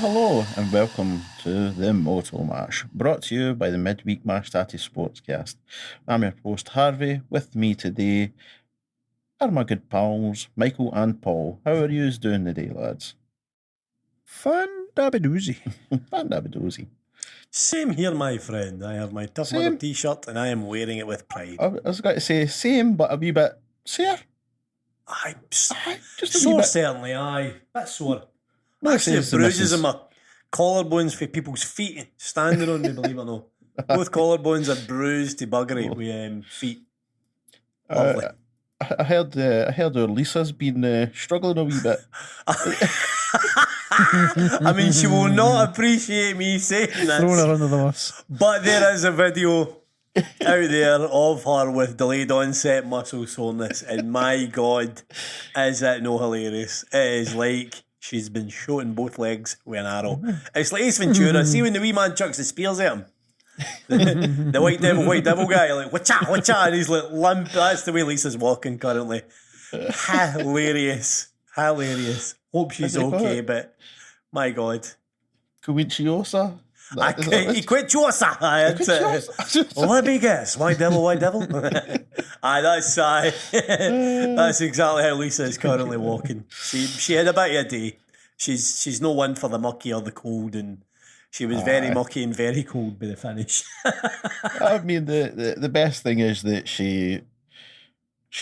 hello, and welcome to the Moto Mash, brought to you by the Midweek Mashed Tattie Sportscast. I'm your host, Harvey. With me today are my good pals, Michael and Paul. How are yous doing today, lads? Fan-dabby-doozy. Fan-dabby-doozy. Same here, my friend. I have my Tough Mudder t-shirt and I am wearing it with pride. I was going to say same, but a wee bit sore. Aye, Just a sore wee bit. certainly, aye. Bit sore. No, Actually, says the bruises missus. in my collarbones for people's feet standing on me, believe it or not. Both collarbones are bruised to buggery with feet. Lovely. I heard our Lisa's been struggling a wee bit. I mean, she will not appreciate me saying Throwing her this, under the bus. but there is a video out there of her with delayed onset muscle soreness, and my God, is it no hilarious? It is like she's been shot in both legs with an arrow. It's like Ace Ventura. See when the wee man chucks the spears at him? The white devil guy, like, watcha, and he's like limp. That's the way Lisa's walking currently. Hilarious. Hope she's okay, but my God. Coinciosa? Equitiosa. Let me guess. White devil. Aye, that's exactly how Lisa is currently walking. She had a bit of a day. She's no one for the mucky or the cold, and she was very mucky and very cold by the finish. I mean, the best thing is that she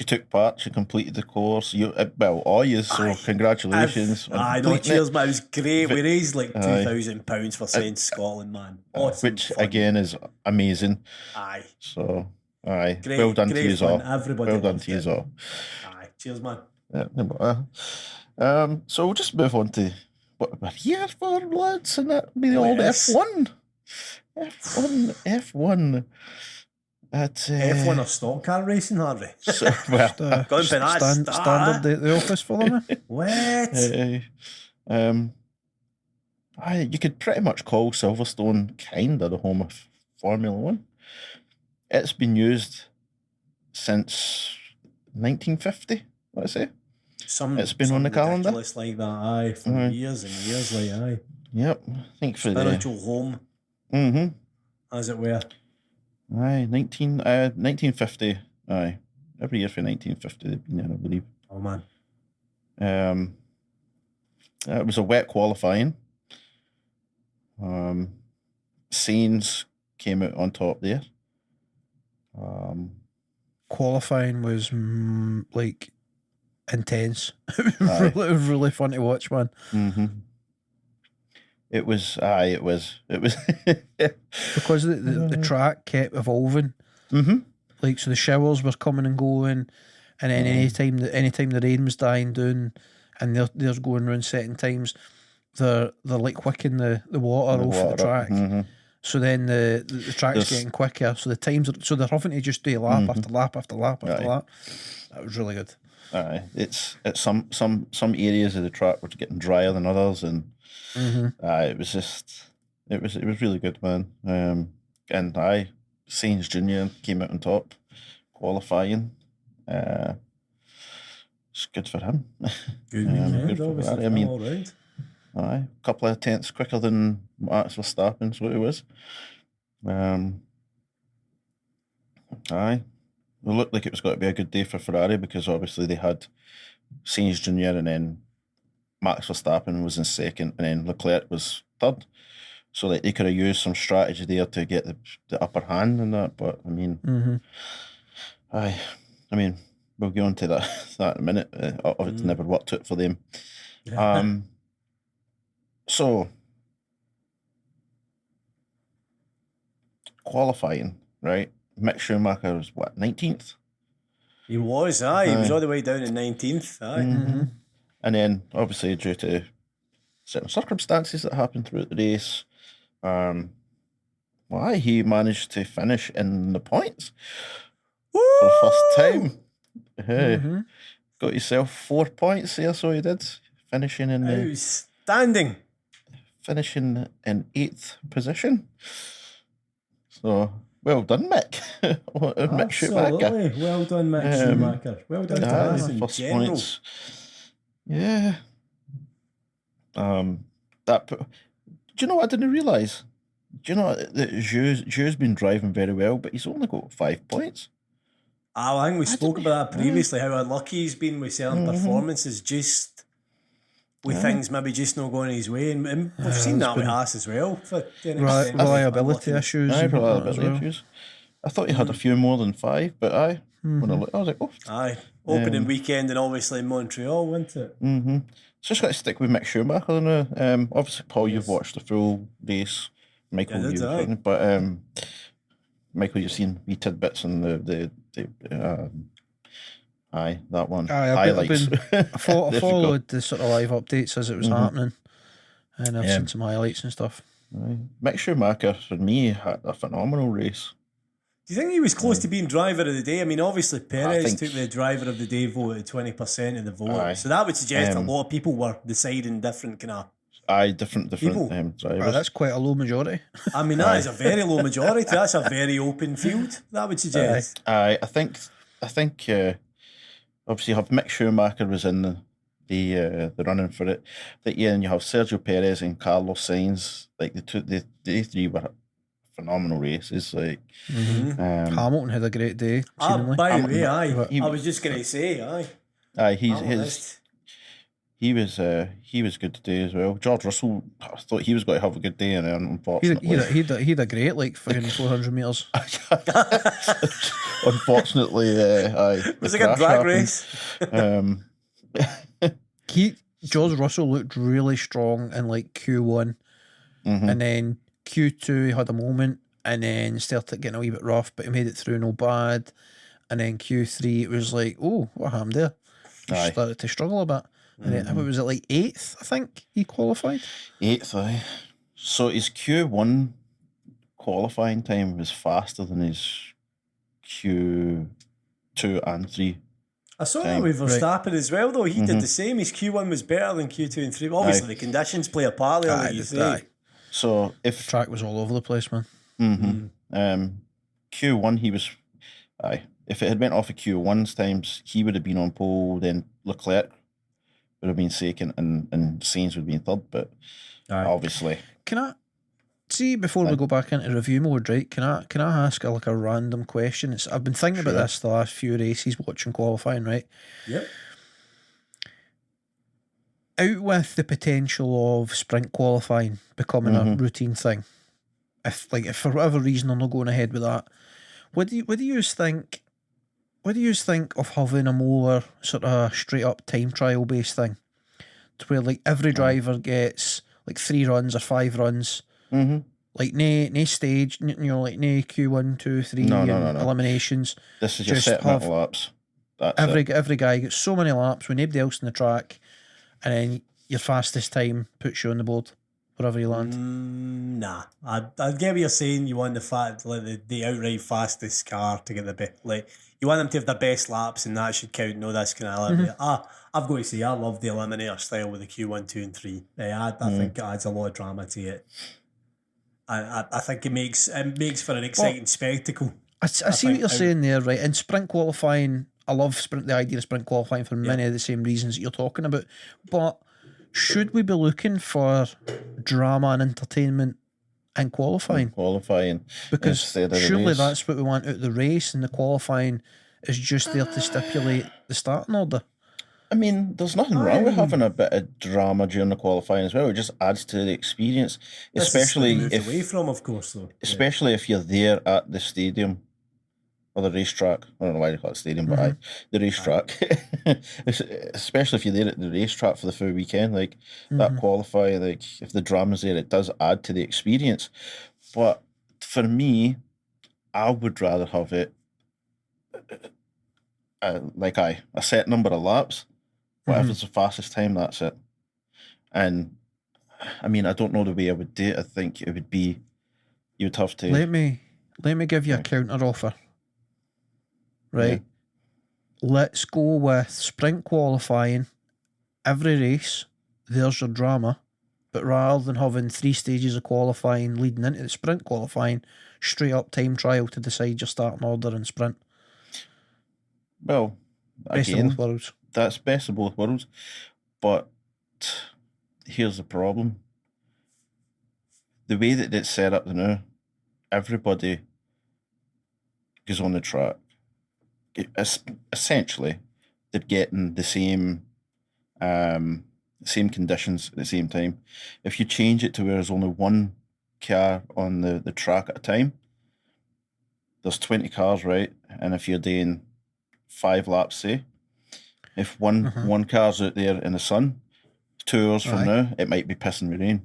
took part. She completed the course. All you. So congratulations. Cheers, man. It was great. We raised like £2,000 for Sainz Scotland, man. Awesome, which fun. again is amazing. Aye. So aye, Great, well done to great you fun. all. Everybody well done loved to you it. all. Aye. Cheers, man. Yeah. So we'll just move on to what we're here for, lads, and that be the old Yes. F1. F1. That's F1 or stock car racing, Harvey. so, well, Going for that Standard the office for them. What? you could pretty much call Silverstone kind of the home of Formula One. It's been used since 1950, let's say. It's been on the calendar. Ridiculous like that, aye, for years and years, like aye. Yep, I think for Spiritual home, as it were. Aye, 1950. Aye, every year for 1950 they've been there, I believe. Oh man. It was a wet qualifying. Sainz came out on top there. Qualifying was like intense. It was really fun to watch, man. It was Because the track kept evolving. Like, so the showers were coming and going, and then anytime the rain was dying down and they're going around certain times, they're like wicking the water off the track. So then the track's getting quicker, so the times are, so they're having to just do lap after lap after lap after lap. That was really good. It's some areas of the track were getting drier than others, and it was really good, man. And Sainz Jr. came out on top qualifying. It's good for him. Good weekend, good for obviously. Ferrari. I mean, all round. a couple of tenths quicker than Max Verstappen, so it was. It looked like it was going to be a good day for Ferrari because obviously they had Sainz Jr. and then Max Verstappen was in second and then Leclerc was third. So like, they could have used some strategy there to get the upper hand in that. But I mean, I mean, we'll get on to that in a minute. It's never worked out for them. So qualifying, right? Mick Schumacher was what, 19th? He was, aye. He was all the way down in 19th, aye. And then obviously due to certain circumstances that happened throughout the race, he managed to finish in the points for the first time. Got yourself 4 points there, so he did. Finishing in outstanding. Finishing in 8th position. So well done, Mick. Mick Schumacher. Absolutely. Well done, Mick Schumacher. Well done to us in first general. points. Yeah. That Do you know what I didn't realise? Do you know that Zhou's been driving very well, but he's only got 5 points? I think we spoke about that previously, how unlucky he's been with certain performances, just with things maybe just not going his way. And we've seen that with Haas as well. Reliability issues. Reliability issues. I thought he had a few more than 5, but when I looked, I was like, oh. Aye, opening weekend and obviously in Montreal, wasn't it? So just got to stick with Mick Schumacher now. Obviously, Paul, you've watched the full race. Michael, but Michael, you've seen wee tidbits in the that one. Highlights. I followed the sort of live updates as it was happening, and I've seen some highlights and stuff. Mick Schumacher, for me, had a phenomenal race. Do you think he was close to being driver of the day? I mean, obviously Perez took the driver of the day vote at 20% of the vote, so that would suggest a lot of people were deciding different kind of. Different drivers. That's quite a low majority. I mean, that is a very low majority. That's a very open field, that would suggest. I think obviously you have Mick Schumacher was in the running for it. And you have Sergio Perez and Carlos Sainz. Like the three were phenomenal races. Like Hamilton had a great day. By the way, I was just going to say, he was good today as well. George Russell, I thought he was going to have a good day, and unfortunately, he had a great like fucking 400 meters. Unfortunately, it was like a drag race. George Russell looked really strong in like Q1, and then Q2 he had a moment, and then started getting a wee bit rough, but he made it through no bad. And then Q3 it was like, oh, what happened there? He started to struggle a bit. And then, what was it, like 8th, I think he qualified? 8th, So his Q1 qualifying time was faster than his Q2 and 3. I saw that with Verstappen as well, though. He did the same. His Q1 was better than Q2 and 3. Obviously, the conditions play a part there, like you say. So if track was all over the place, man. Q1, he was... If it had went off of Q1's times, he would have been on pole, then Leclerc would have been second, and Sainz would have been third, but obviously. Can I see before we go back into review mode, right? Can I ask like a random question? I've been thinking about this the last few races, watching qualifying, right? Yep. Out with the potential of sprint qualifying becoming a routine thing, if for whatever reason they're not going ahead with that, what do you think? What do you think of having a more sort of straight up time trial based thing, to where like every driver gets like 3 runs or 5 runs, like no stage, like no Q1, 2, 3 eliminations. This is just your set amount of laps. Every guy gets so many laps with nobody else in the track, and then your fastest time puts you on the board wherever you land. Nah, I get what you're saying. You want the outright fastest car to get the bit like. You want them to have their best laps, and that should count. No, that's kind of I've got to say, I love the eliminator style with the Q1, 2, and 3. I think it adds a lot of drama to it. I think it makes for an exciting spectacle. I see what you're saying there, right? In sprint qualifying, I love the idea of sprint qualifying for many of the same reasons that you're talking about. But should we be looking for drama and entertainment in qualifying? Because surely that's what we want out of the race, and the qualifying is just there to stipulate the starting order. I mean, there's nothing wrong with having a bit of drama during the qualifying as well. It just adds to the experience, especially if away from, of course, though. Especially if you're there at the stadium or the racetrack. I don't know why they call it stadium, but the racetrack. Especially if you're there at the racetrack for the full weekend, like that qualify, like if the drama's there, it does add to the experience. But for me, I would rather have it a set number of laps. Whatever's the fastest time, that's it. And I mean, I don't know the way I would do it. I think it would be you'd have to. Let me give you a counter offer. Right, let's go with sprint qualifying. Every race, there's your drama, but rather than having 3 stages of qualifying leading into the sprint qualifying, straight up time trial to decide your starting order in sprint. Well, best of both worlds. That's best of both worlds, but here's the problem. the way that it's set up now, everybody goes on the track. Essentially, they're getting the same conditions at the same time. If you change it to where there's only one car on the track at a time, there's 20 cars, right? And if you're doing 5 laps, say, if one car's out there in the sun, 2 hours from now, it might be pissing with rain.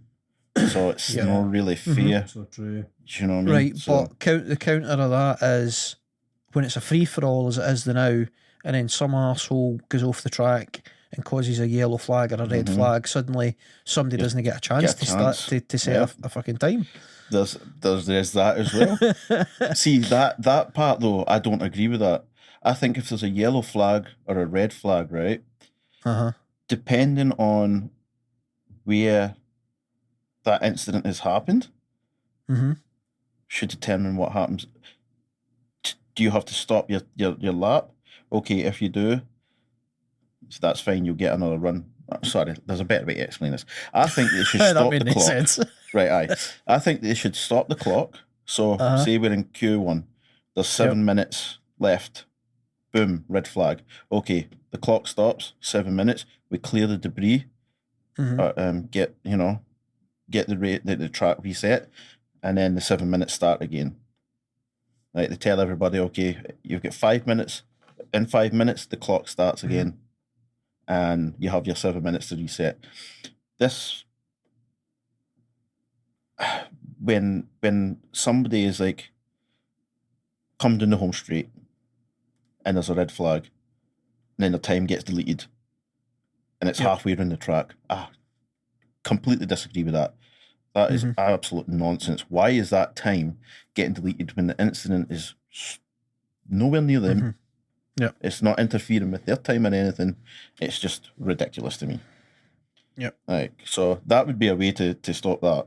So it's not really fair. So true. Do you know what I mean? Right, So, but the counter of that is when it's a free-for-all as it is the now, and then some arsehole goes off the track and causes a yellow flag or a red flag, suddenly somebody doesn't get a chance to set a fucking time. There's that as well. See, that part though, I don't agree with that. I think if there's a yellow flag or a red flag, right, depending on where that incident has happened, should determine what happens. Do you have to stop your lap? Okay, if you do, so that's fine, you'll get another run. Sorry, there's a better way to explain this. I think they should stop the clock. Sense. Right, aye. I think they should stop the clock. So, say we're in Q1, there's 7 minutes left. Boom, red flag. Okay, the clock stops, 7 minutes. We clear the debris, get the track reset, and then the 7 minutes start again. Right, they tell everybody, okay, you've got 5 minutes. In 5 minutes, the clock starts again, and you have your 7 minutes to reset. This, when somebody is like, come down the home straight, and there's a red flag, and then the time gets deleted, and it's halfway around the track. Completely disagree with that. That is absolute nonsense. Why is that time getting deleted when the incident is nowhere near them? Yeah, it's not interfering with their time or anything. It's just ridiculous to me. Yeah, right. So that would be a way to stop that.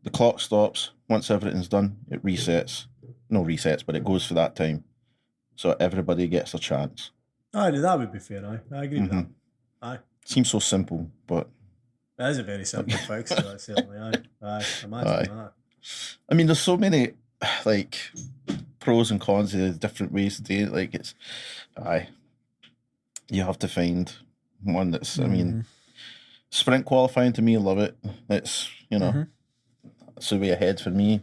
The clock stops once everything's done. It resets. No resets, but it goes for that time. So everybody gets a chance. Aye, that would be fair. I agree with that. Aye, seems so simple, but that is a very simple fix. So certainly, aye. Imagine that. I mean, there's so many like pros and cons of different ways to do it. Like it's, you have to find one that's. I mean, sprint qualifying to me, love it. It's it's the way ahead for me.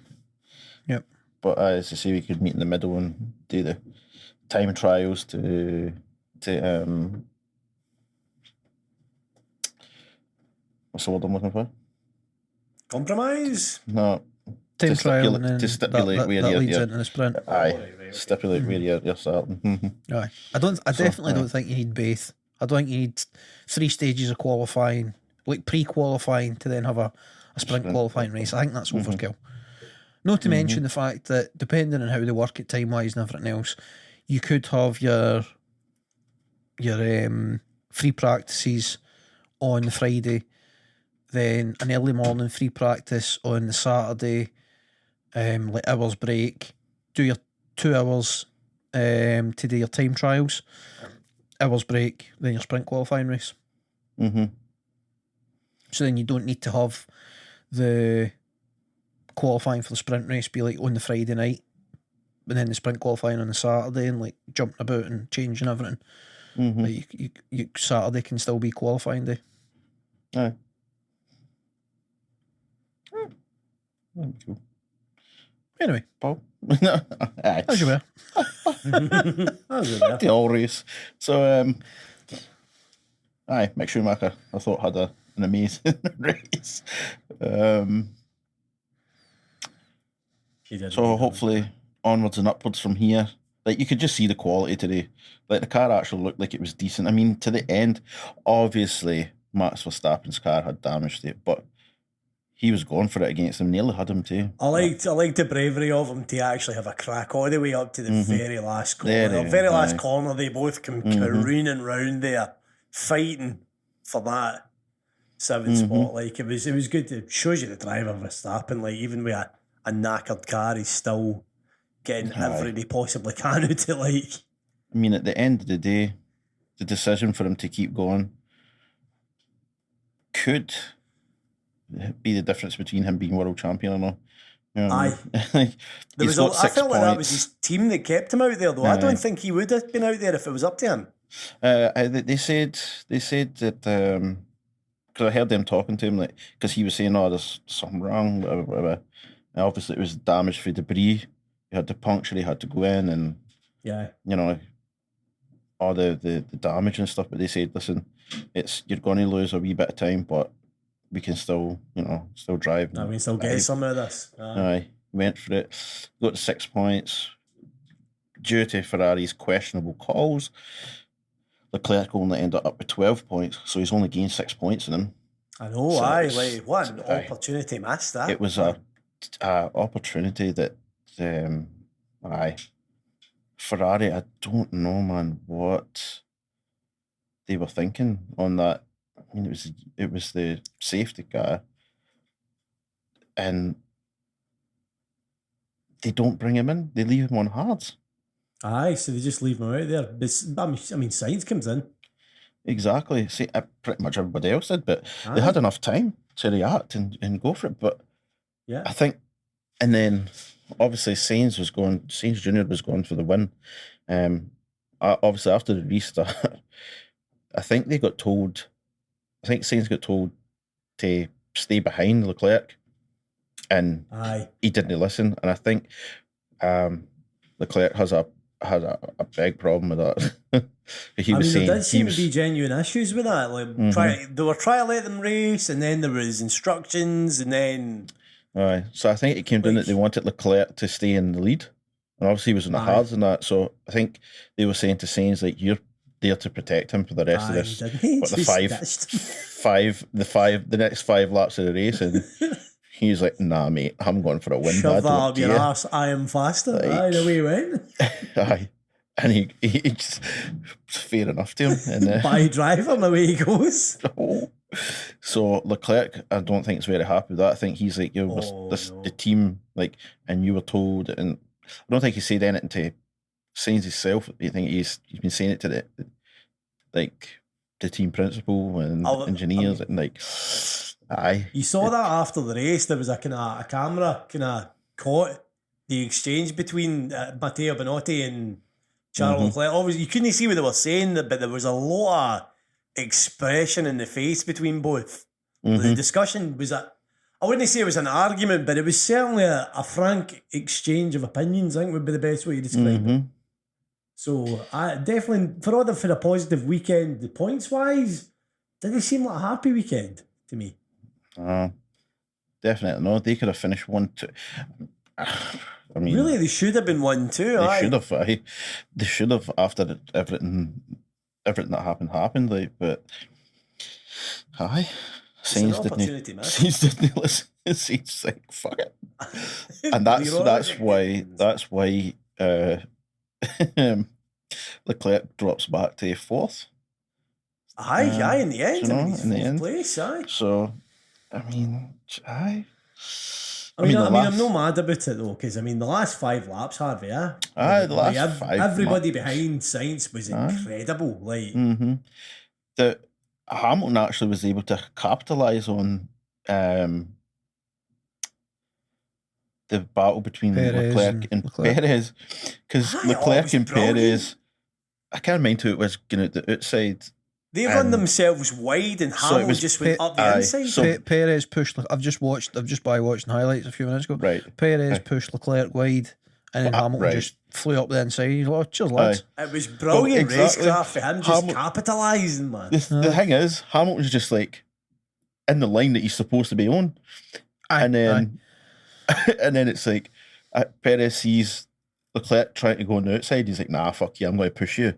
Yep. But as I say, we could meet in the middle and do the time trials to what's the word I'm looking for? Compromise? No. Time trial and then to stipulate that where leads into the sprint. Stipulate where you're starting. Aye. I definitely don't think you need both. I don't think you need 3 stages of qualifying, like pre-qualifying, to then have a sprint qualifying race. I think that's overkill. Not to mention the fact that depending on how they work it time-wise and everything else, you could have your free practices on the Friday, then an early morning free practice on the Saturday, like hours break, do your 2 hours to do your time trials, hours break, then your sprint qualifying race. So then you don't need to have the qualifying for the sprint race be like on the Friday night, and then the sprint qualifying on the Saturday, and like jumping about and changing everything. Like you Saturday can still be qualifying day. Aye. Cool. Anyway, Paul. Aye. As you were. The all race. So, Mick Schumacher, I thought had an amazing race. So hopefully onwards and upwards from here. Like you could just see the quality today. Like the car actually looked like it was decent. I mean, to the end, obviously Max Verstappen's car had damage to it, but he was going for it against him. Nearly had him too. I liked the bravery of him to actually have a crack all the way up to the very last corner. The very last corner, they both come careening round there, fighting for that 7th spot. Like it was good. It shows you the driver of Verstappen. Like even with a knackered car, he's still getting everything he possibly can out of it. Like, I mean, at the end of the day, the decision for him to keep going could be the difference between him being world champion or not. You know Aye. what I mean? I felt like that was his team that kept him out there, though. I don't think he would have been out there if it was up to him. They said that because I heard them talking to him, like, because he was saying, "Oh, there's something wrong," whatever. And obviously, it was damage for debris. He had to puncture. He had to go in, and all the damage and stuff. But they said, "Listen, you're going to lose a wee bit of time, but we can still, still drive. I mean, still get some of this." Aye, went for it. Got to 6 points due to Ferrari's questionable calls. Leclerc only ended up with 12 points, so he's only gained 6 points in him. I know, so what an opportunity missed that. It was a opportunity that, Ferrari, I don't know, man, what they were thinking on that. I mean, it was the safety car, and they don't bring him in. They leave him on hards. Aye, so they just leave him out there. I mean, Sainz comes in. Exactly. See, pretty much everybody else did, but they had enough time to react and go for it. But yeah, I think, and then obviously Sainz Jr. was going for the win. Obviously after the restart, I think Sainz got told to stay behind Leclerc, and he didn't listen. And I think Leclerc has a big problem with that. There did seem to be genuine issues with that. Like they were trying to let them race, and then there was instructions, and then. Aye, so I think it came down that they wanted Leclerc to stay in the lead, and obviously he was in the hards and that. So I think they were saying to Sainz, like, you're there to protect him for the rest of this. But the next 5 laps of the race, and he's like, "Nah, mate, I'm going for a win." Shove that up your ass. I am faster. Like, the way he went. Aye. And he just, fair enough to him. And, by driver, the way he goes. So Leclerc, I don't think is very happy with that. I think he's like, the team, like, and you were told, and I don't think he said anything to Sainz himself. I think he's been saying it to the team principal and engineers, and like, aye. You saw that after the race. There was a camera caught the exchange between Matteo Binotto and Charles Leclerc. Obviously, you couldn't see what they were saying, but there was a lot of expression in the face between both. The discussion was I wouldn't say it was an argument, but it was certainly a frank exchange of opinions, I think would be the best way to describe it. So I definitely, for a positive weekend, the points wise, didn't seem like a happy weekend to me. Definitely no. They could have finished 1-2. I mean, really, they should have been 1-2. They should have. They should have, after everything that happened. Like, but Sainz didn't listen. Sainz like, fuck it, and that's why Leclerc drops back to 4th. In the end, in the end, place. So, I mean, I'm not mad about it though, because the last 5 laps, Harvey, the last 5. Everybody behind Sainz was incredible. Like, the Hamilton actually was able to capitalise on the battle between Leclerc and Perez, because Leclerc and Perez, I can't mind who it was going out the outside. They run themselves wide, and Hamilton just went up the inside. So Perez pushed. I've just by watching highlights a few minutes ago. Right. Perez pushed Leclerc wide, and then Hamilton just flew up the inside. He's like, cheers, lads. It was brilliant racecraft for him, just capitalising, man. The thing is, Hamilton's just like in the line that he's supposed to be on, and then it's like Perez sees Leclerc trying to go on the outside. He's like, "Nah, fuck you, I'm going to push you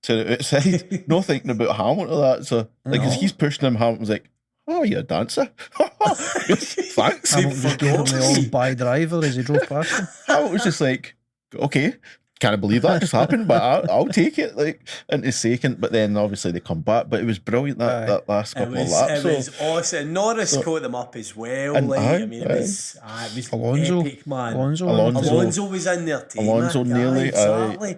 to the outside." No thinking about Hamilton or that. So, like, as he's pushing him, Hamilton's like, "Oh, you're a dancer." Thanks. Hamilton just gave him the old by driver as he drove past him. Hamilton's just like, okay, can't believe that just happened, but I'll take it, like, into second. But then obviously they come back. But it was brilliant that last couple of laps. It was awesome. Norris caught them up as well. It was Alonso, epic, man. Alonso was in there too. Alonso nearly. Exactly.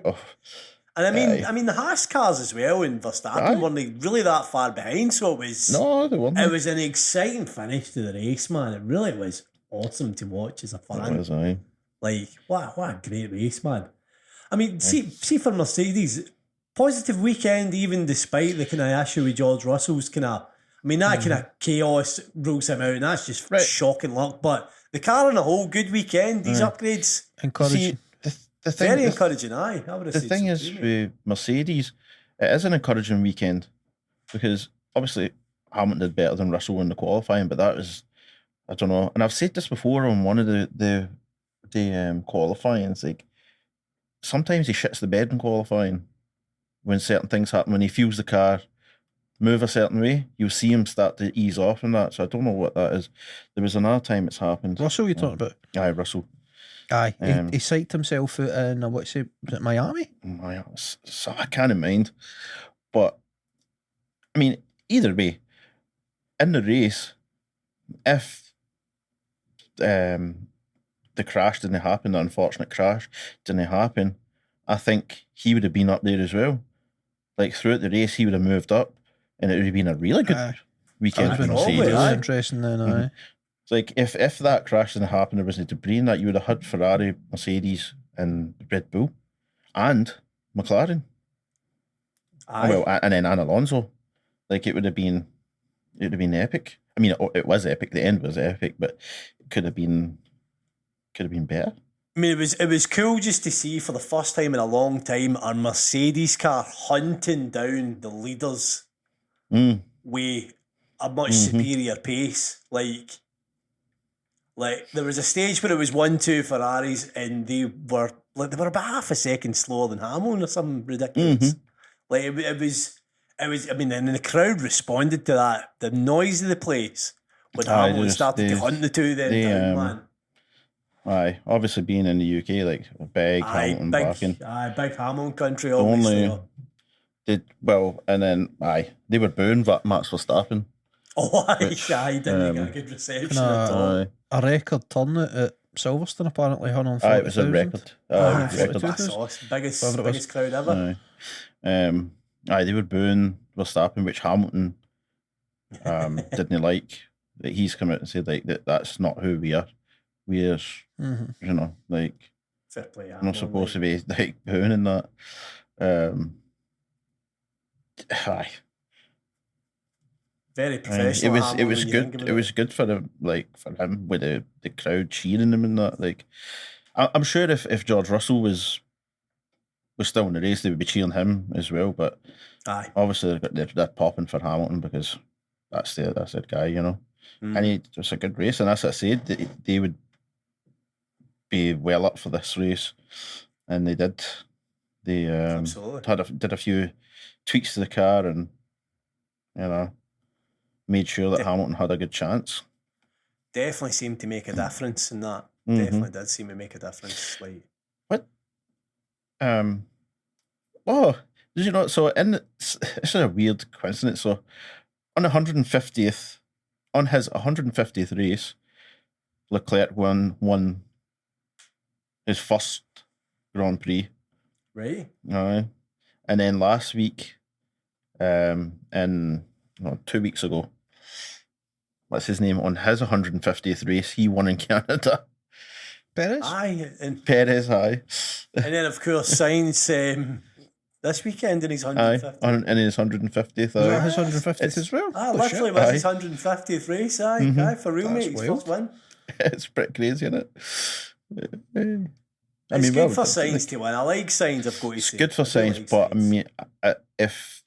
And I mean the Haas cars as well, and Verstappen weren't really that far behind, so it was they weren't. It was an exciting finish to the race, man. It really was awesome to watch as a fan. It was, aye. Like what a great race, man. I mean, see for Mercedes, positive weekend, even despite the kind of issue with George Russell's kind of. I mean, that kind of chaos rules him out, and that's just shocking luck. But the car on a whole good weekend, these upgrades, encouraging. The thing, very encouraging. I would have the said thing is with Mercedes, it is an encouraging weekend because obviously Hamilton did better than Russell in the qualifying, but that was, I don't know. And I've said this before on one of the qualifying. It's like sometimes he shits the bed in qualifying when certain things happen. When he feels the car move a certain way, you'll see him start to ease off in that. So I don't know what that is. There was another time it's happened. Russell, you talking about? Aye, Russell. Aye, he psyched himself out in was it Miami? So I can't mind. But I mean, either way, in the race, if the crash didn't happen, the unfortunate crash didn't happen, I think he would have been up there as well. Like throughout the race, he would have moved up, and it would have been a really good weekend for Mercedes. Really interesting then, aye. It's like if that crash didn't happen, there was no debris in that, you would have had Ferrari, Mercedes, and Red Bull, and McLaren. Aye. Well, and then Alonso. Like it would have been epic. I mean, it was epic. The end was epic, but it could have been better. I mean, it was cool just to see for the first time in a long time our Mercedes car hunting down the leaders with a much superior pace. Like there was a stage where it was 1-2 Ferraris and they were about half a second slower than Hamilton or something ridiculous. Like it was. I mean, and the crowd responded to that. The noise of the place when Hamilton started to hunt the two then down, man. Aye, obviously being in the UK, like a big Hamilton backing. Aye, big Hamilton country, obviously. And then they were booing Max Verstappen. Oh, aye, didn't get a good reception at all. A record turnout at Silverstone apparently, 140,000. Aye, it was a record. Record. That's awesome. Biggest crowd ever. Aye, they were booing Verstappen, which Hamilton didn't like. That he's come out and said like that's not who we are. We're like fair play. We're not supposed to be like booing and that. Aye. Very professional. It was good. It was good for him, for him with the crowd cheering him and that. Like, I'm sure if George Russell was still in the race, they would be cheering him as well. But obviously they're popping for Hamilton because that's the guy, you know. And it was a good race, and as I said, they would be well up for this race, and they did. They did a few tweaks to the car, and made sure that Hamilton had a good chance. Definitely seemed to make a difference in that. Definitely did seem to make a difference. Like what? Did you know? So it's a weird coincidence. So on his 150th race, Leclerc won his first Grand Prix. Right. And then last week, 2 weeks ago, what's his name? On his 150th race, he won in Canada. Perez? Aye. Perez, aye. And then, of course, Sainz this weekend in his 150th. Aye, in his 150th. Was that his 150th as well? Literally was his 150th race, aye, for real, mate. His first win. It's pretty crazy, isn't it? It's good for Sainz to win. I like Sainz, I've got to say. It's good for Sainz, but I mean, if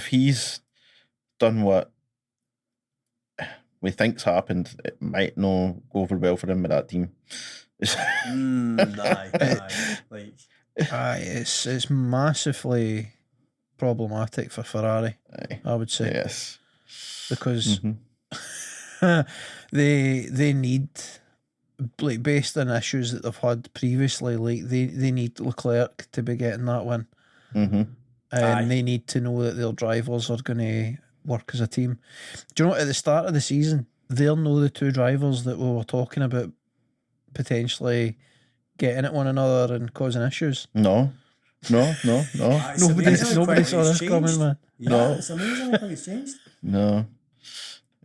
he's done what we think's happened, it might not go over well for him with that team. It's massively problematic for Ferrari. I would say, yes, because they need, like, based on issues that they've had previously, like they need Leclerc to be getting that win, and they need to know that their drivers are going to work as a team. Do you know, at the start of the season, they'll know the two drivers that we were talking about potentially getting at one another and causing issues. No, No. It's Nobody amazing how nobody quickly saw it's this coming, changed. man. Yeah, No. it's amazing how quickly it's changed. No.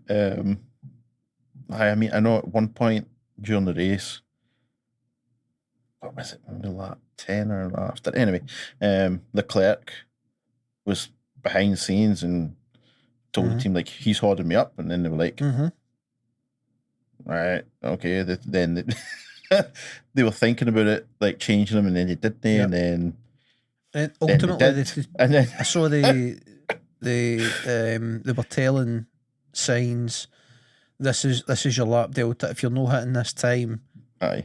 I mean, I know at one point during the race, what was it? Maybe lap 10 or after. Anyway, Leclerc was behind scenes and told the team, like, he's holding me up. And then they were like, right, okay. Then they were thinking about it, like changing them, and then they didn't. Yep. And then ultimately, and then I saw they were telling Sainz, this is your lap delta. If you're not hitting this time,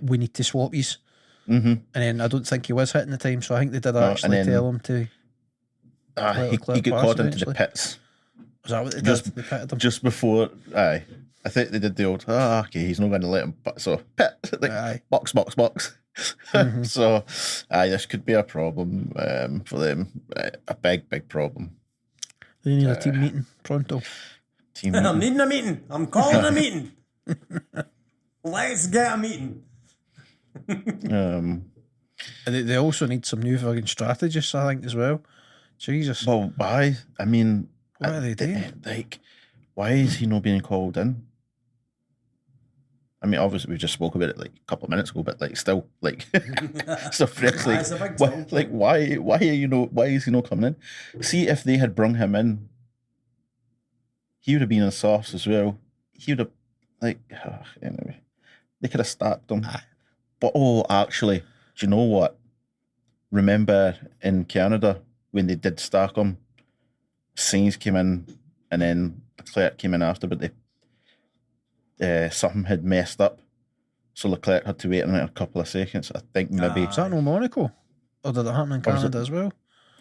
we need to swap yous. And then I don't think he was hitting the time, so I think they did actually tell him to. He got caught into the pits. Was that what they did? They pitted him just before. I think they did the old. Okay, he's not going to let him. So pit, like, box. So, this could be a problem for them. A big problem. They need a team meeting pronto. I'm needing a meeting. I'm calling a meeting. Let's get a meeting. They also need some new fucking strategists, I think, as well. Jesus. Well, why? I mean, what are they doing? Like, why is he not being called in? I mean, obviously we just spoke about it like a couple of minutes ago, but like still, like, still fresh. Like, why is he not coming in? See, if they had brung him in, he would have been in softs as well. He would have, anyway, they could have stacked him. But actually, do you know what? Remember in Canada when they did stack him, Sainz came in and then Leclerc came in after, but something had messed up, so Leclerc had to wait a couple of seconds. I think maybe. Was that no Monaco? Or did it happen in Canada as well?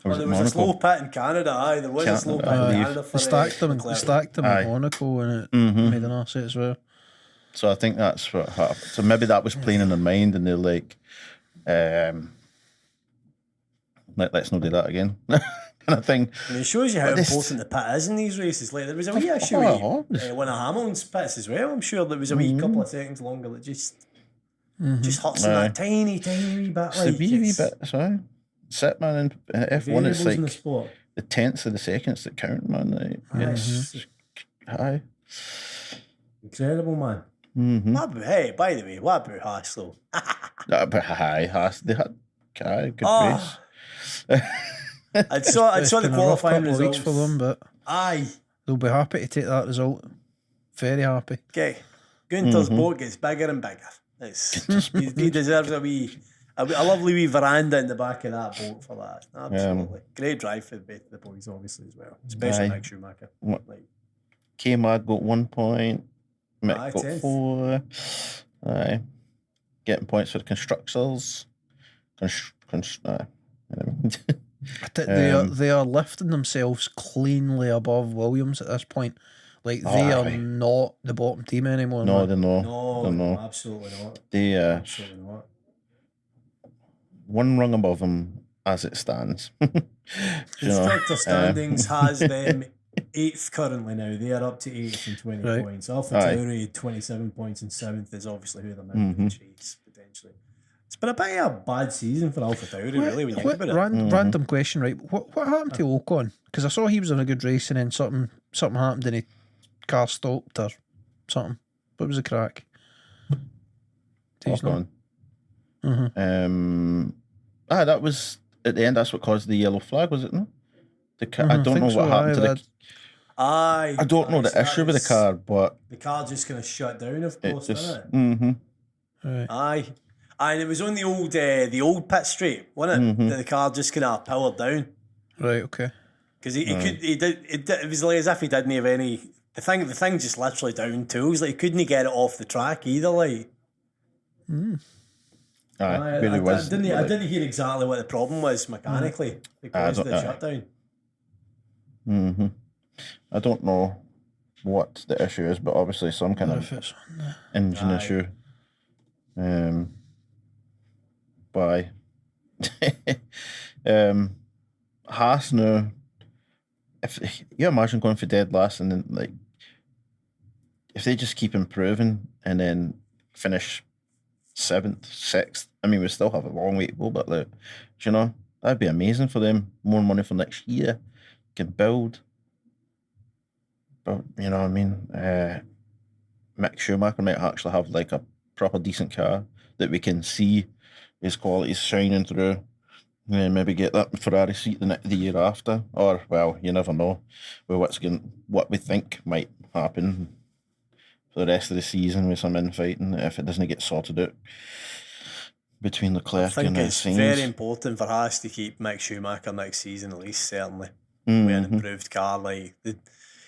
There was a slow pit in Canada. There was a slow pit in Canada. They stacked them in Monaco, and it made an ass as well. So I think that's what happened. So maybe that was playing in their mind, and they're like, let's not do that again. Kind of thing. I mean, it shows you how important the pit is in these races. Like, there was a wee issue with one of Hamilton's pits as well. I'm sure there was a wee couple of seconds longer that just hurts in that tiny wee bit. It's a wee bit, sorry. Sit, man, in F1, it's like the tenths of the seconds that count, man. Like, it's high. Incredible, man. Hey, by the way, what about Haas, though? Haas, they had good race. I saw the qualifying results for them, but they'll be happy to take that result. Very happy. Okay, Gunther's boat gets bigger and bigger. He deserves a lovely wee veranda in the back of that boat for that. Absolutely, great drive for the boys, obviously as well, especially Mick Schumacher. K-Mag got 1 point. Mick got 10th. 4. Getting points for the constructors. They are lifting themselves cleanly above Williams at this point. Like, they are not the bottom team anymore. No, they're not. No, absolutely not. They absolutely not. One rung above them as it stands. Constructor standings has them 8th currently now. They are up to 8th and 20 points. Alpha Tauri 27 points and 7th is obviously who they're now going to chase potentially. It's been a bit of a bad season for Alpha Tauri, really, when you think about it. Random question, right? What happened to Ocon? Because I saw he was in a good race and then something happened and his car stopped or something. What was the crack? Ocon. That was at the end. That's what caused the yellow flag, was it? No, I don't know what happened to the. I don't know the issue with the car, but the car just kind of shut down, of course, didn't it? Right. And it was on the old pit straight, wasn't it? That the car just kind of powered down. Right. Okay. Because it was like as if he didn't have any. The thing just literally down tools. Like, he couldn't get it off the track either. Like. I didn't hear exactly what the problem was mechanically because of the shutdown. I don't know what the issue is, but obviously some kind of engine issue. By Haas now. If you imagine going for dead last and then, like, if they just keep improving and then finish 7th, 6th, I mean, we still have a long way to go, but like, you know, That'd be amazing for them. More money for next year. Can build. But you know what I mean? Mick Schumacher might actually have like a proper decent car that we can see his qualities shining through. And then maybe get that Ferrari seat the year after. Or, well, you never know with what we think might happen for the rest of the season with some infighting if it doesn't get sorted out between Leclerc and Sainz. It's very important for Haas to keep Mick Schumacher next season, at least, certainly. With an improved car.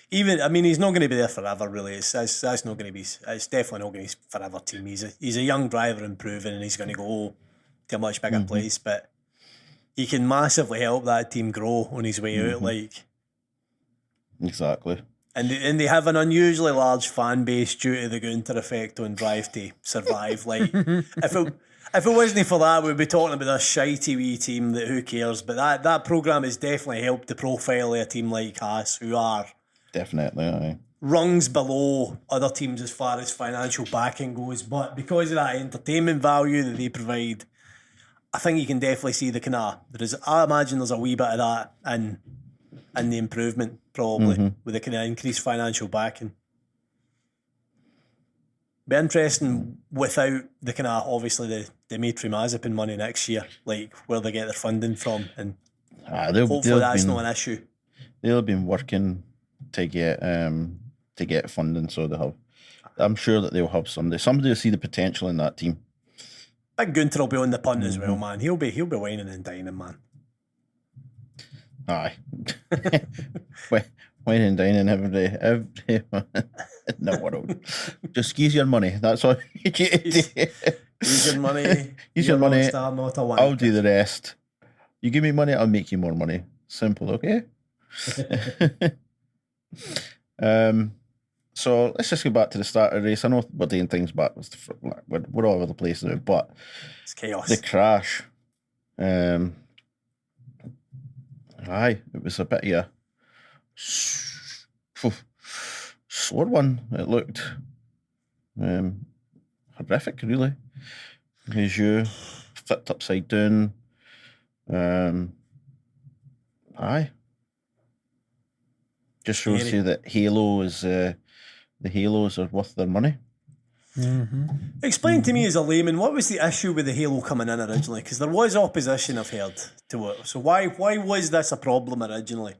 He's not going to be there forever, really. It's not going to be. It's definitely not going to be his forever team. He's a young driver improving, and he's going to go to a much bigger place. But he can massively help that team grow on his way out. Exactly. And they have an unusually large fan base due to the Gunter effect on Drive to Survive. If it wasn't for that, we'd be talking about a shitey wee team that who cares. But that programme has definitely helped the profile of a team like Haas, who are definitely rungs below other teams as far as financial backing goes. But because of that entertainment value that they provide, I think you can definitely see I imagine there's a wee bit of that in the improvement, probably, with the kind of increased financial backing. Be interesting without the kind of, obviously, the Dimitri Mazepin money next year, like where they get their funding from, and hopefully that's not an issue. They'll have been working to get funding, so I'm sure that they'll have somebody will see the potential in that team. Big Gunter will be on the punt as well, man. He'll be whining and dining, man. Aye. Whining and dining every day in the world. Just squeeze your money. That's all you do. Use your money. Use your money. Star, not a wanker. I'll do the rest. You give me money, I'll make you more money. Simple, okay? So let's just go back to the start of the race. I know we're doing things backwards. We're all over the place now, but it's chaos. The crash. It was a bit of a sore one. It looked horrific, really. As you flipped upside down. Just shows you that the Halos are worth their money. Explain to me as a layman, what was the issue with the Halo coming in originally? Because there was opposition, I've heard, to it. So why was this a problem originally?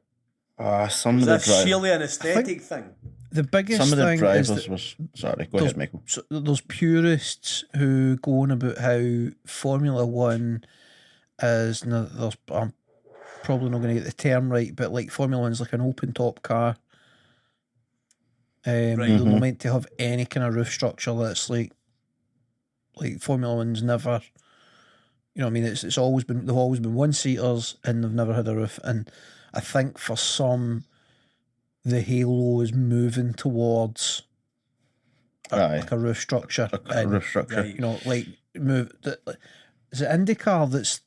Some was of the this surely an aesthetic thing? The biggest some of the thing drivers is was sorry. Go ahead, Michael. So there's purists who go on about how Formula One is. I'm probably not going to get the term right, but like Formula One's like an open top car. They're not meant to have any kind of roof structure that's like Formula One's never, you know what I mean, they've always been one seaters and they've never had a roof. And I think for some the Halo is moving towards like a roof structure. A roof structure. You know, like is it IndyCar that's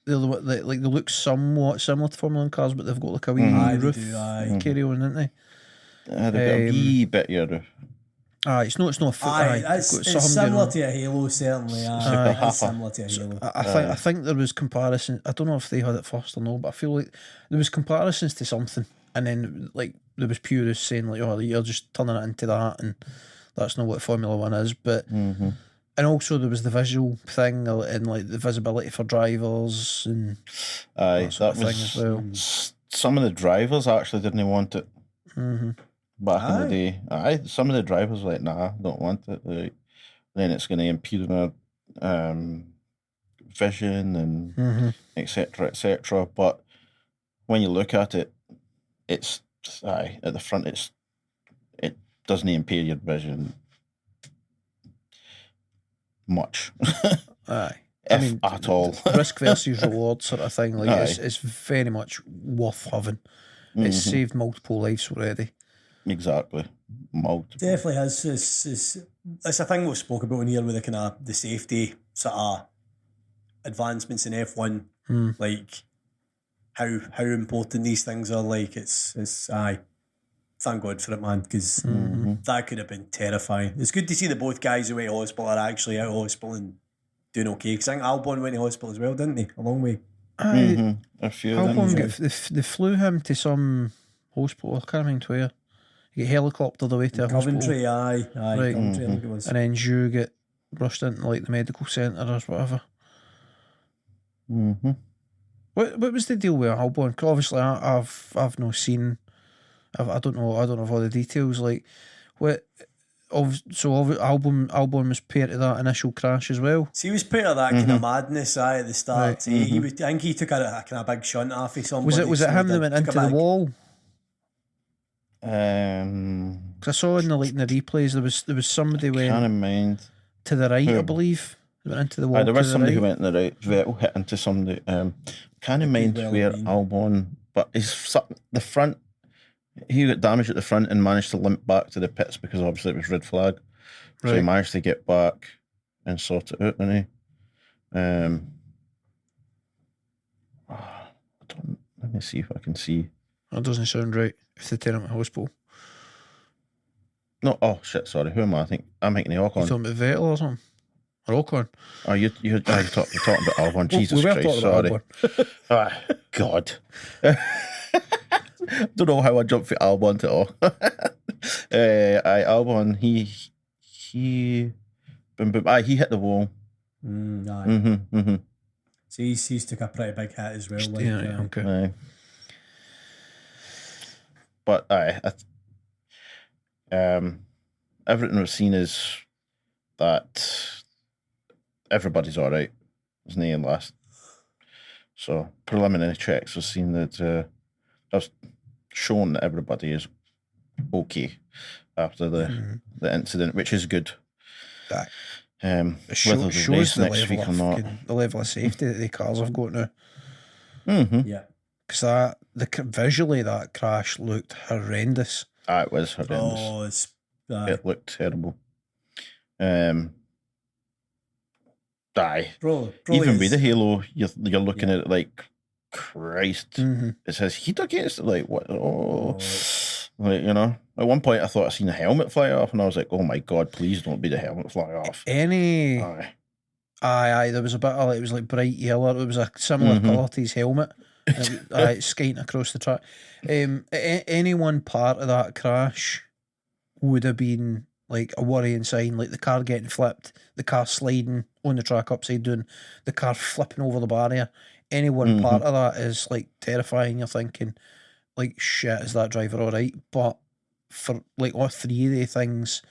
they look somewhat similar to Formula One cars, but they've got like a wee roof carry on, don't they? They've got a wee bit of roof. It's not it's similar to a Halo, certainly. It's similar to a Halo. I think there was comparison. I don't know if they had it first or no, but I feel like there was comparisons to something, and then like there was purists saying like, "Oh, you're just turning it into that," and that's not what Formula One is. But and also there was the visual thing and like the visibility for drivers and that was thing as well. Some of the drivers actually didn't want it. Back in the day, some of the drivers were like, nah, don't want it. Like, then it's going to impede on our vision and etc. etc. But when you look at it, it's at the front. It doesn't impair your vision much. At all. Risk versus reward sort of thing. Like it's very much worth having. It's saved multiple lives already. Exactly. Definitely has. It's a thing we've spoken about in here with the kind of the safety sort of advancements in F1. Like how important these things are. Like it's thank God for it, man, because that could have been terrifying. It's good to see that both guys who went to hospital are actually out of hospital and doing okay. Because I think Albon went to hospital as well, didn't he? A long way. A few How of long them. they flew him to some hospital? I can't remember where. He get helicoptered away to a Coventry, hospital. aye, Right. Coventry, I think it was. And then Jew get rushed into like the medical centre or whatever. What was the deal with Albon? 'Cause obviously, I've not seen. I don't know of all the details. Like what. Albon was part of that initial crash as well. So he was part of that kind of madness, at the start. Right. He was, I think he took a kind of big shunt off of somebody. Was it him that went into the wall? Because I saw in the replays there was somebody went to the right, I believe. They went into the wall. There was somebody who went in the right. Vettel hit into somebody. Can't mind where Albon, but the front. He got damaged at the front and managed to limp back to the pits because obviously it was red flag. Right. So he managed to get back and sort it out, didn't he? Let me see if I can see. That doesn't sound right. If they take him to hospital. No, oh shit, sorry. Who am I? I'm thinking of Ocon. You talking about Vettel or something? Or Ocon? Oh, you're talking about Albon. Jesus Christ, sorry. God. Don't know how I jumped from Albon to all. Albon, he hit the wall. So he's took a pretty big hit as well. Okay. But everything we've seen is that everybody's all right. There's no last. So preliminary checks have seen that. I've shown that everybody is okay after the incident, which is good. Whether they race next week or not, the level of safety that the cars have got now. Yeah, because visually that crash looked horrendous. It was horrendous. It looked terrible. Even with the halo, you're looking at it like, Christ, it says heat against it. Like what? Like, you know. At one point, I thought I seen a helmet fly off, and I was like, "Oh my God, please don't be the helmet fly off." Aye. There was a bit of it was like bright yellow. It was a similar colour to his helmet. Skating across the track. Any one part of that crash would have been like a worrying sign, like the car getting flipped, the car sliding on the track upside down, the car flipping over the barrier. Any one part of that is like terrifying. You're thinking, like, shit, is that driver all right? But for like all three of the things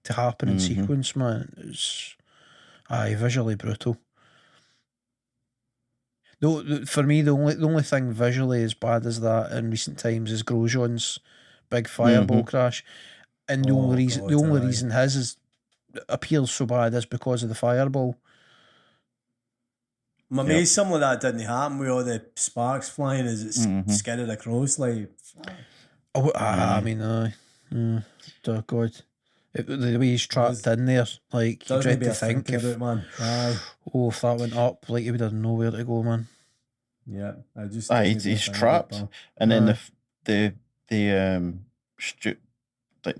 to happen in sequence, man, it's visually brutal. No, for me, the only thing visually as bad as that in recent times is Grosjean's big fireball crash, and the only reason his appeals so bad is because of the fireball. I'm amazed some of that didn't happen with all the sparks flying as it's skidded across. Like, I mean, oh God, the way he's trapped in there, like you dread to think if if that went up, like he would have nowhere to go, man. Yeah, he's trapped, and then the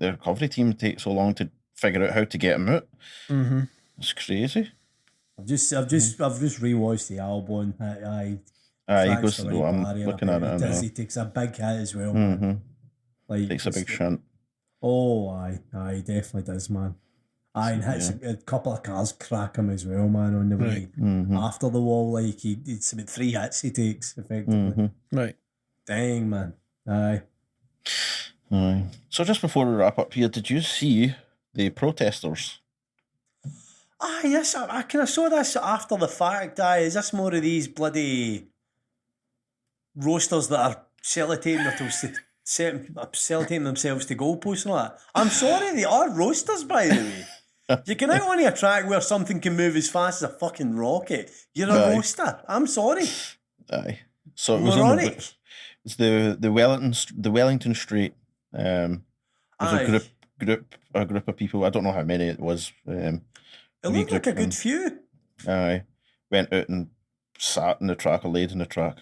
recovery team takes so long to figure out how to get him out. It's crazy. I've just rewatched the Albon. He goes to the I'm looking at it now. He takes a big hit as well. Like takes a big shunt. He definitely does, man. And hits a couple of cars crack him as well, man, on the way after the wall. Like it's about 3 hits he takes effectively. Right. Dang, man. Aye. So just before we wrap up here, did you see the protesters? Yes, I kind of saw this after the fact. Is this more of these bloody roasters that are sellotating themselves to goalposts and all that? I'm sorry, they are roasters, by the way. You can out on a track where something can move as fast as a fucking rocket. You're a roaster. I'm sorry. So it was moronic. It's the Wellington Street. It was a group of people. I don't know how many it was. It looked like a good few. Went out and sat in the track or laid in the track.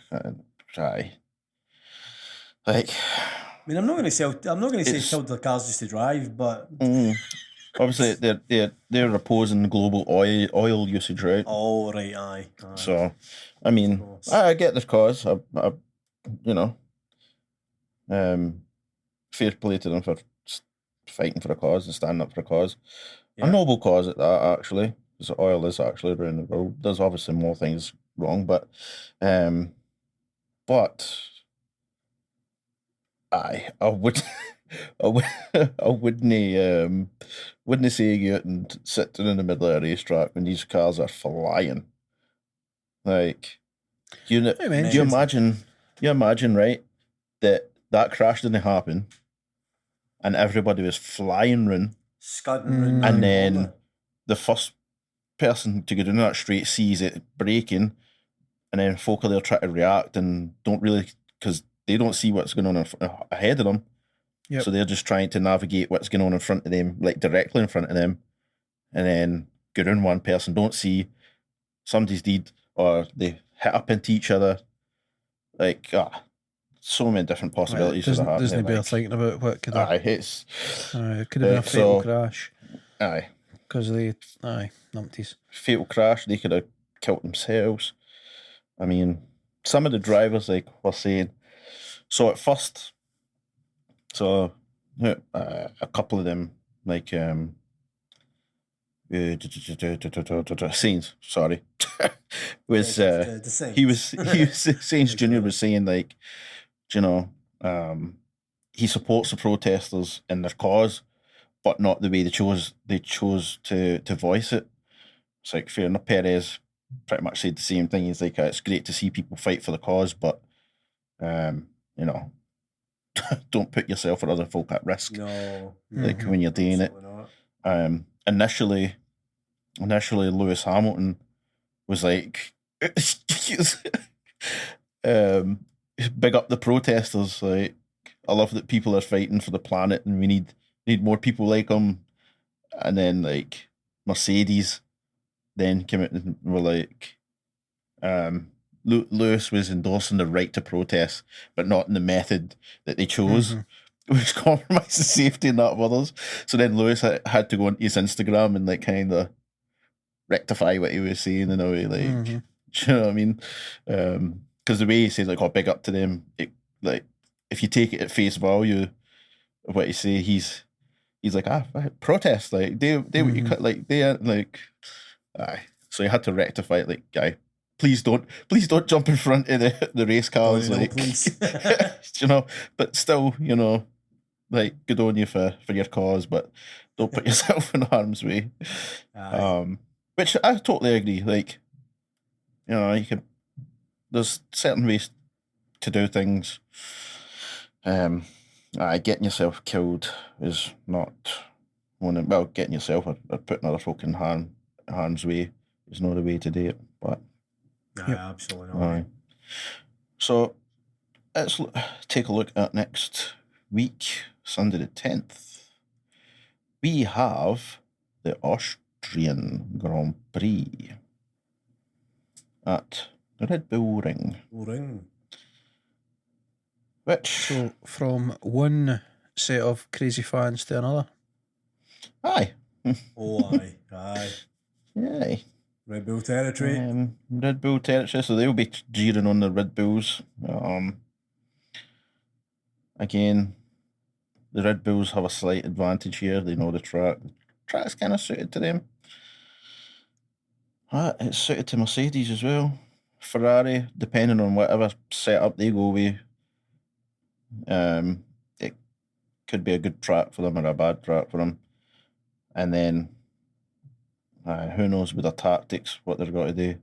Like, I mean, I'm not going to say tell the cars just to drive, but obviously they're opposing global oil usage, right? Oh, right, aye. So, I mean, I get the cause. I you know, fair play to them for fighting for a cause and standing up for a cause. Yeah. A noble cause at that, actually, because oil is actually around the world. There's obviously more things wrong, but I would. I wouldn't say you out and sitting in the middle of a racetrack when these cars are flying. Like, you imagine, right, that crash didn't happen, and everybody was flying round, scudding, and then the first person to go down that straight sees it braking, and then folk are there trying to react and don't really, because they don't see what's going on ahead of them. Yep. So they're just trying to navigate what's going on in front of them, like directly in front of them, and then go around one person, don't see, somebody's dead, or they hit up into each other. Like, so many different possibilities. Doesn't bear thinking about what could have. It could have been a fatal crash. Aye. Because they, numpties. Fatal crash, they could have killed themselves. I mean, some of the drivers, like, were saying, so at first, a couple of them, like Sainz, sorry, was Sainz Junior was saying, like, he supports the protesters in their cause, but not the way they chose to voice it. It's like, fair enough. Perez pretty much said the same thing. He's like, it's great to see people fight for the cause, but don't put yourself or other folk at risk. No, like when you're doing it. Initially, Lewis Hamilton was like, big up the protesters. Like, I love that people are fighting for the planet, and we need more people like them. And then, like, Mercedes then came out and were like, Lewis was endorsing the right to protest, but not in the method that they chose, which compromises safety and that of others. So then Lewis had to go on his Instagram and, like, kind of rectify what he was saying in a way, like, do you know what I mean? Because the way he says, like, big up to them, it, like, if you take it at face value of what he say, he's like, protest, like, they what you cut, like, they aren't, like, aye. So he had to rectify it, like, guy, please don't jump in front of the race cars, like, please. But still, like, good on you for your cause, but don't put yourself in harm's way. Which I totally agree. Like, there's certain ways to do things. Getting yourself killed is not getting yourself or putting other folk in harm's way is not a way to do it. But absolutely not. So let's take a look at next week, Sunday the 10th. We have the Austrian Grand Prix at the Red Bull Ring. So from one set of crazy fans to another. Aye. Aye. Yeah. Red Bull territory. Red Bull territory, so they'll be jeering on the Red Bulls. Again, the Red Bulls have a slight advantage here. They know the track. The track's kind of suited to them. It's suited to Mercedes as well. Ferrari, depending on whatever setup they go with, it could be a good track for them or a bad track for them. And then who knows with their tactics, what they're going to do.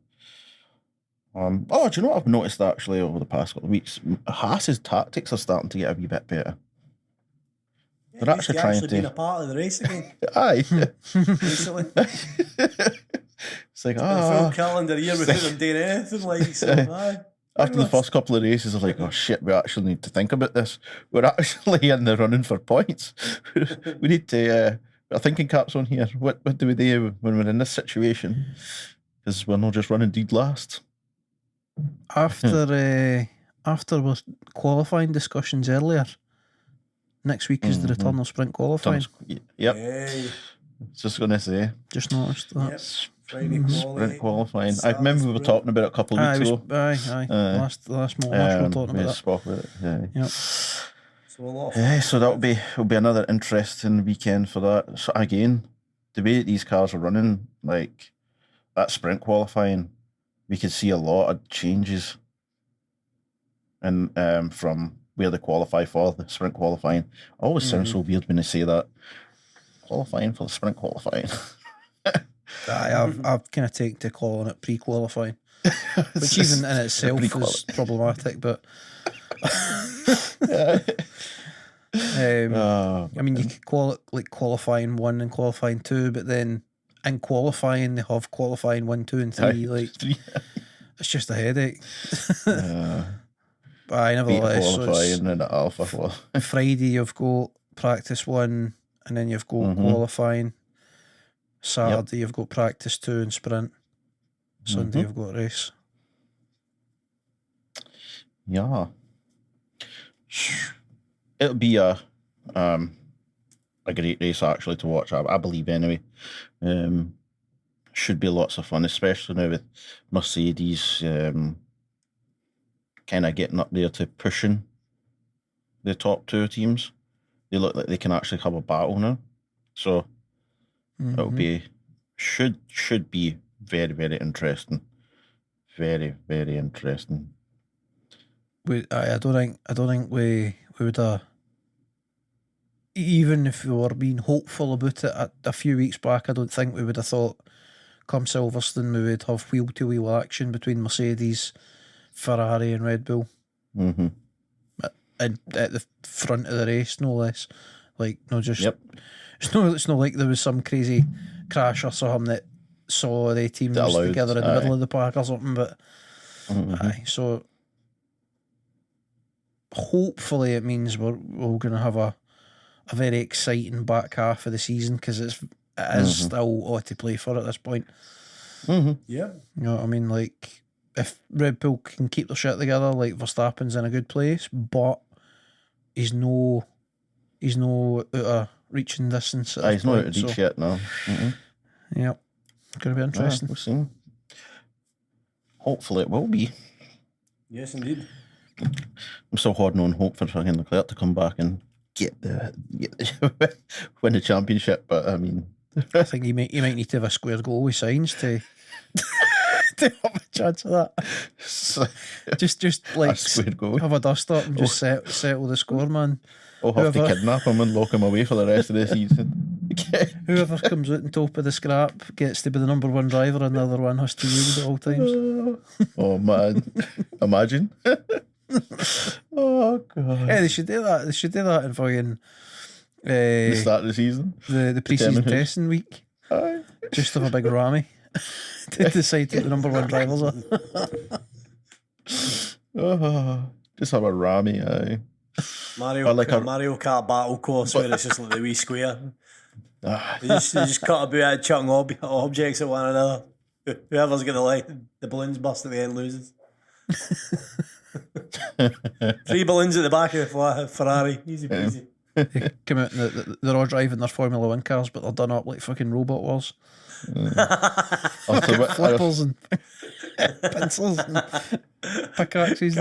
Do you know what I've noticed actually over the past couple of weeks? Haas's tactics are starting to get a wee bit better. Yeah, they're actually trying to been a part of the race again. Aye. Recently. It's like, a full calendar year without them doing anything, like, so, aye. After the first couple of races, I was like, oh shit, we actually need to think about this. We're actually in the running for points. We need to, our thinking caps on here. What do we do when we're in this situation? Because we're not just running dead last. After with qualifying discussions earlier, next week is the return of sprint qualifying. Yep. Hey. Just going to say. Just noticed that. Yep. Friday Sprint qualifying. I Saturday remember we were sprint. talking about it a couple of weeks ago. Aye. The last Moto Mash we were talking we about spoke about it. Yeah. Yep. So a lot of Yeah, so it'll be another interesting weekend for that. So again, the way that these cars are running, like that sprint qualifying, we could see a lot of changes. And from where they qualify for the sprint qualifying, it always sounds so weird when they say that. Qualifying for the sprint qualifying. I've kind of taken to calling it pre-qualifying, which even in itself is problematic. But I mean, you could call it like qualifying 1 and qualifying 2, but then in qualifying they have qualifying 1, 2, and 3. Like it's just a headache. But I never qualifying and alpha. Friday you've got practice 1, and then you've got qualifying. Saturday you've got practice 2 and sprint. Sunday you've got race. Yeah, it'll be a great race actually to watch. I believe anyway. Should be lots of fun, especially now with Mercedes kind of getting up there to pushing the top 2 teams. They look like they can actually have a battle now. So it'll be should be very, very interesting. Very, very interesting. I don't think we would have, even if we were being hopeful about it a few weeks back, I don't think we would have thought come Silverstone we would have wheel to wheel action between Mercedes, Ferrari and Red Bull. And at the front of the race, no less. Like, no, just it's not like there was some crazy crash or something that saw the teams together in the middle of the park or something. But so hopefully it means we're going to have a very exciting back half of the season, because it is still all to play for at this point. Yeah, you know what I mean. Like, if Red Bull can keep their shit together, like Verstappen's in a good place, but he's no out of reaching distance. He's not out of reach yet, no. Yep, going to be interesting. We'll see. Hopefully it will be. Yes, indeed. I'm still holding on hope for fucking Leclerc to come back and get the win the championship, but I mean, I think he might need to have a square goal with Sainz to to have a chance of that. So, just like square goal. Have a dust up and just settle the score, man. I'll have to kidnap him and lock him away for the rest of the season. Whoever comes out on top of the scrap gets to be the number 1 driver, and the other one has to yield at all times. Oh man, imagine. Oh god. Yeah, they should do that. They should do that in fucking the start of the season, the pre-season testing week. Aye. Just have a big rammy to decide who the number 1 drivers are. Just have a rammy, aye. Mario Kart battle course where it's just like the wee square. They just cut about at chucking objects at one another. Whoever's got the balloons burst at the end loses. 3 balloons at the back of a Ferrari. Easy peasy. They come out and they're all driving their Formula 1 cars, but they're done up like fucking robot wars. Flippers and pencils and pickaxes.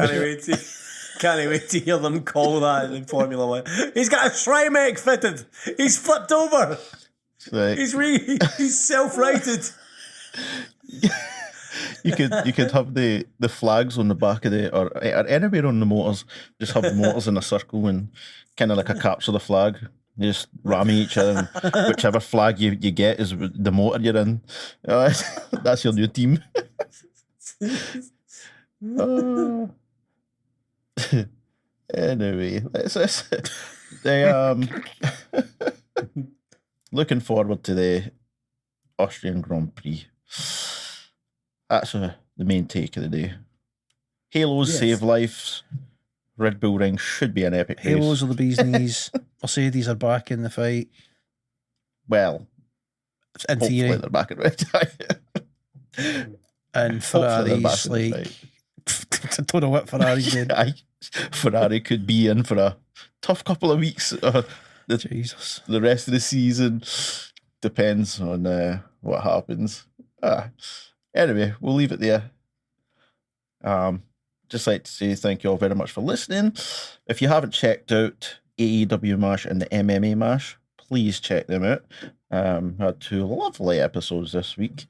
Can't wait to hear them call that in Formula 1. He's got a Trimac fitted. He's flipped over. Like, he's self-righted. You could have the flags on the back of or anywhere on the motors. Just have the motors in a circle and kind of like a capture the flag. You just ramming each other. And whichever flag you get is the motor you're in. That's your new team. Anyway, looking forward to the Austrian Grand Prix. That's the main take of the day. Halos save lives. Red Bull Ring should be an epic race. Halos are the bee's knees. Mercedes are back in the fight. Well, in theory, they're back in it. And Ferrari's like, I don't know what Ferrari's doing. Ferrari could be in for a tough couple of weeks. Jesus. The rest of the season. depends on what happens. Anyway, we'll leave it there. Just like to say thank you all very much for listening. If you haven't checked out AEW Mash and the MMA Mash, please check them out. Had 2 lovely episodes this week.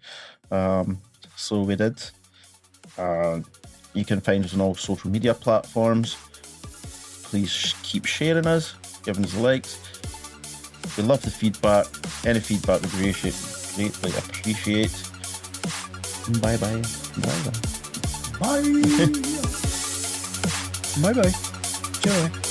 So we did. You can find us on all social media platforms. Please keep sharing us, giving us likes. We love the feedback. Any feedback we greatly appreciate. Bye-bye. Bye-bye. Bye. Bye bye. Ciao.